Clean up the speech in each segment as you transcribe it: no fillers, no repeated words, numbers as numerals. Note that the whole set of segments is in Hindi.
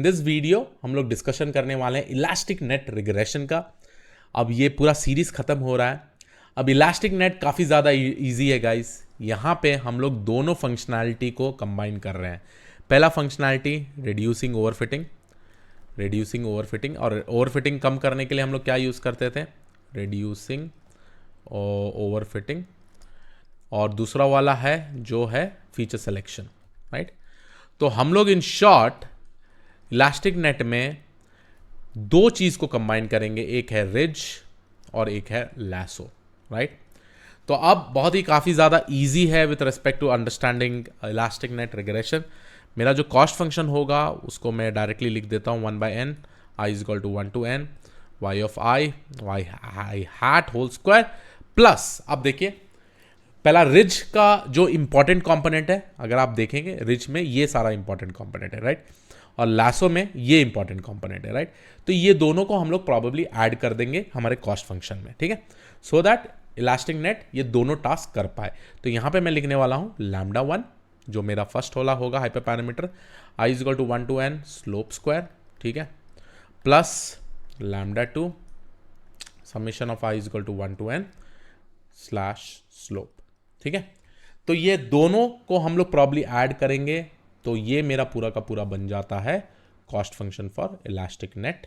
इन दिस वीडियो हम लोग डिस्कशन करने वाले हैं इलास्टिक नेट रिग्रेशन का। अब ये पूरा सीरीज खत्म हो रहा है। अब इलास्टिक नेट काफ़ी ज़्यादा इजी है गाइस। यहाँ पे हम लोग दोनों फंक्शनैलिटी को कंबाइन कर रहे हैं। पहला फंक्शनैलिटी रिड्यूसिंग ओवरफिटिंग, और ओवरफिटिंग कम करने के लिए हम लोग क्या यूज़ करते थे, रिड्यूसिंग ओवरफिटिंग। और दूसरा वाला है जो है फीचर सिलेक्शन, राइट। तो हम लोग इन शॉर्ट इलास्टिक नेट में दो चीज़ को कंबाइन करेंगे, एक है रिज और एक है लैसो, राइट। तो अब बहुत ही काफ़ी ज़्यादा इजी है with respect to understanding elastic net regression. मेरा जो कॉस्ट फंक्शन होगा उसको मैं डायरेक्टली लिख देता हूँ 1/n, i is equal to 1 to n y of i hat whole square plus. अब देखिए पहला रिज का जो इंपॉर्टेंट कंपोनेंट है, अगर आप देखेंगे रिज में ये सारा इंपॉर्टेंट कंपोनेंट है, राइट, और लासो में ये इंपॉर्टेंट कंपोनेंट है, राइट। तो ये दोनों को हम लोग प्रॉबेबली ऐड कर देंगे हमारे कॉस्ट फंक्शन में, ठीक है, सो दैट इलास्टिक नेट ये दोनों टास्क कर पाए। तो यहां पे मैं लिखने वाला हूं λ1 जो मेरा फर्स्ट वाला होगा hyper parameter, i is equal to 1 to n slope square, ठीक है, plus λ2 summation of i is equal to 1 to n slash slope, ठीक है। तो ये दोनों को हम लोग प्रॉब्ली ऐड करेंगे, तो ये मेरा पूरा का पूरा बन जाता है cost function for elastic net.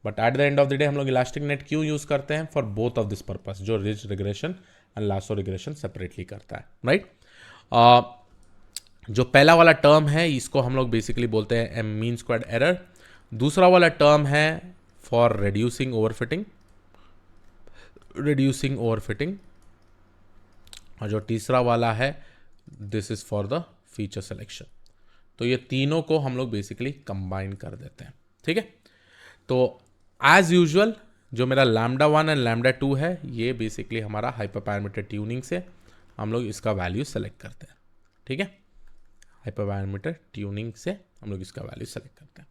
But at the end of the day हम लोग इलास्टिक नेट क्यों यूज करते हैं, for both of this purpose, जो ridge regression and lasso regression separately करता है, राइट। जो पहला वाला टर्म है इसको हम लोग बेसिकली बोलते हैं एम मीन स्क्वायर्ड एरर। दूसरा वाला टर्म है फॉर रिड्यूसिंग ओवरफिटिंग, और जो तीसरा वाला है this is for the feature selection. तो ये तीनों को हम लोग बेसिकली कंबाइन कर देते हैं, ठीक है। तो एज यूजुअल जो मेरा λ1 एंड λ2 है ये बेसिकली हमारा हाइपर पैरामीटर ट्यूनिंग से हम लोग इसका वैल्यू सेलेक्ट करते हैं, ठीक है, हाइपर पैरामीटर ट्यूनिंग से हम लोग इसका वैल्यू सेलेक्ट करते हैं।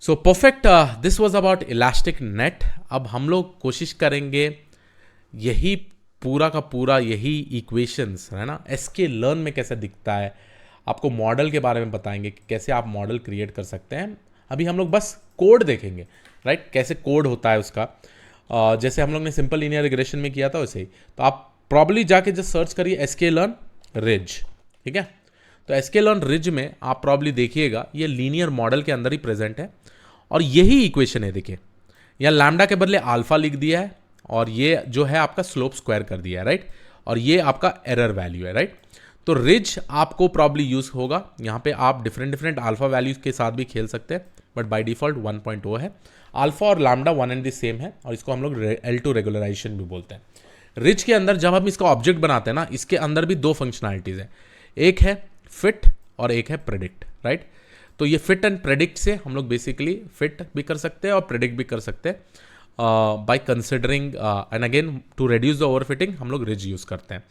So perfect, this was about elastic net. अब हम लोग कोशिश करेंगे यही पूरा का पूरा यही इक्वेशंस है ना sklearn में कैसे दिखता है, आपको मॉडल के बारे में बताएंगे कि कैसे आप मॉडल क्रिएट कर सकते हैं। अभी हम लोग बस कोड देखेंगे, राइट, कैसे कोड होता है उसका। जैसे हम लोग ने सिंपल लीनियर रिग्रेशन में किया था वैसे ही। तो आप प्रॉब्ली जाके जस्ट सर्च करिए sklearn रिज, ठीक है। तो sklearn रिज में आप प्रॉब्ली देखिएगा ये लीनियर मॉडल के अंदर ही प्रेजेंट है, और यही इक्वेशन है। देखिए यहाँ लैम्डा के बदले अल्फा लिख दिया है, और ये जो है आपका स्लोप स्क्वायर कर दिया है, राइट, और ये आपका एरर वैल्यू है, राइट। तो रिज आपको प्रॉब्ली यूज होगा, यहाँ पे आप डिफरेंट अल्फा वैल्यूज के साथ भी खेल सकते हैं, बट बाय डिफॉल्ट 1.0 है। अल्फा और lambda one and the same है, और इसको हम लोग L2 रेगुलराइजेशन भी बोलते हैं। रिज के अंदर जब हम इसका ऑब्जेक्ट बनाते हैं ना, इसके अंदर भी दो फंक्शनैलिटीज है, एक है फिट और एक है प्रेडिक्ट, राइट। तो ये फिट एंड प्रेडिक्ट से हम लोग बेसिकली फिट भी कर सकते हैं और प्रेडिक्ट भी कर सकते हैं by considering and again to reduce the overfitting हम लोग रिज यूज करते हैं।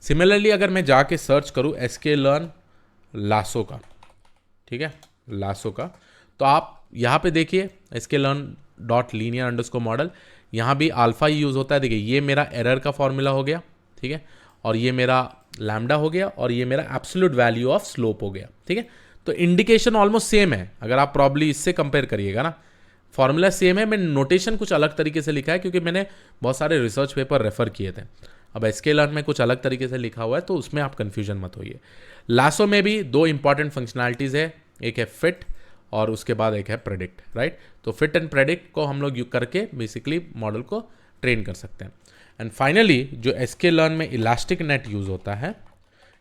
सिमिलरली अगर मैं जाके सर्च करूँ sklearn लासो का, ठीक है, लासो का, तो आप यहाँ पे देखिए sklearn.linear_model, यहाँ भी अल्फा ही यूज होता है। देखिए ये मेरा एरर का फॉर्मूला हो गया, ठीक है, और ये मेरा लैम्डा हो गया, और ये मेरा एब्सोल्यूट वैल्यू ऑफ स्लोप हो गया, ठीक है। तो इंडिकेशन ऑलमोस्ट सेम है, अगर आप प्रॉब्ली इससे कंपेयर करिएगा ना, फॉर्मूला सेम है। मैंने नोटेशन कुछ अलग तरीके से लिखा है क्योंकि मैंने बहुत सारे रिसर्च पेपर रेफर किए थे। अब sklearn में कुछ अलग तरीके से लिखा हुआ है, तो उसमें आप कंफ्यूजन मत होइए। लासो में भी दो इंपॉर्टेंट फंक्शनैलिटीज है, एक है फिट और उसके बाद एक है प्रेडिक्ट, राइट। तो फिट एंड प्रेडिक्ट को हम लोग यूज करके बेसिकली मॉडल को ट्रेन कर सकते हैं। एंड फाइनली जो sklearn में इलास्टिक नेट यूज होता है,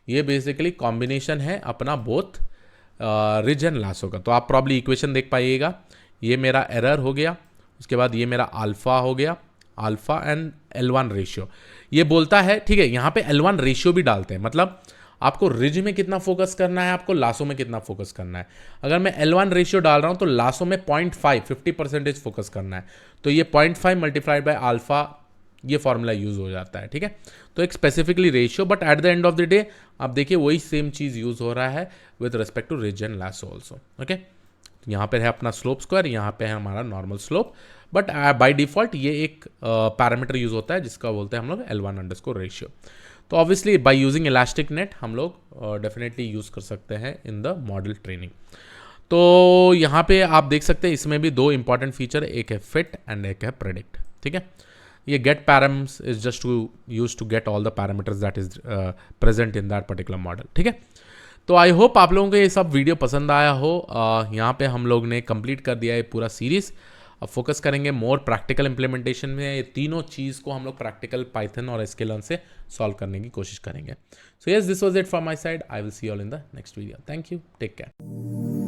ये बेसिकली कॉम्बिनेशन है अपना बोथ रिज एंड लासो का। तो आप प्रॉब्ली इक्वेशन देख पाइएगा, ये मेरा एरर हो गया, उसके बाद ये मेरा अल्फा हो गया, अल्फा एंड L1 रेशियो ये बोलता है, ठीक है। यहाँ पे L1 रेशियो भी डालते हैं, मतलब आपको रिज में कितना फोकस करना है, आपको लासो में कितना फोकस करना है। अगर मैं L1 रेशियो डाल रहा हूँ तो लासो में 50% फोकस करना है, तो ये 0.5 मल्टीप्लाइड बाय अल्फा, ये फॉर्मूला यूज हो जाता है, ठीक है। तो एक specifically ratio, but at the end of the day आप देखिए वही सेम चीज यूज हो रहा है with respect to ridge and lasso also, okay. यहाँ पे है अपना स्लोप स्क्वायर, यहाँ पे है हमारा normal slope, but by default ये एक पैरामीटर यूज होता है जिसका बोलते हैं हम लोग L1 रेशियो। तो obviously by using elastic net हम लोग डेफिनेटली यूज कर सकते हैं इन द मॉडल ट्रेनिंग। तो यहाँ पे आप देख सकते हैं इसमें भी दो इंपॉर्टेंट फीचर, एक है फिट एंड एक है प्रेडिक्ट, ठीक है। ये get params is just to use to get all the parameters that is present in that particular model, ठीक है। तो आई होप आप लोगों को ये सब वीडियो पसंद आया हो। यहाँ पे हम लोग ने कंप्लीट कर दिया है पूरा सीरीज। अब फोकस करेंगे मोर प्रैक्टिकल इंप्लीमेंटेशन में। ये तीनों चीज़ को हम लोग प्रैक्टिकल पाइथन और sklearn से सॉल्व करने की कोशिश करेंगे। So yes, this was it from my side. I will see you all in the next video. Thank you, take care.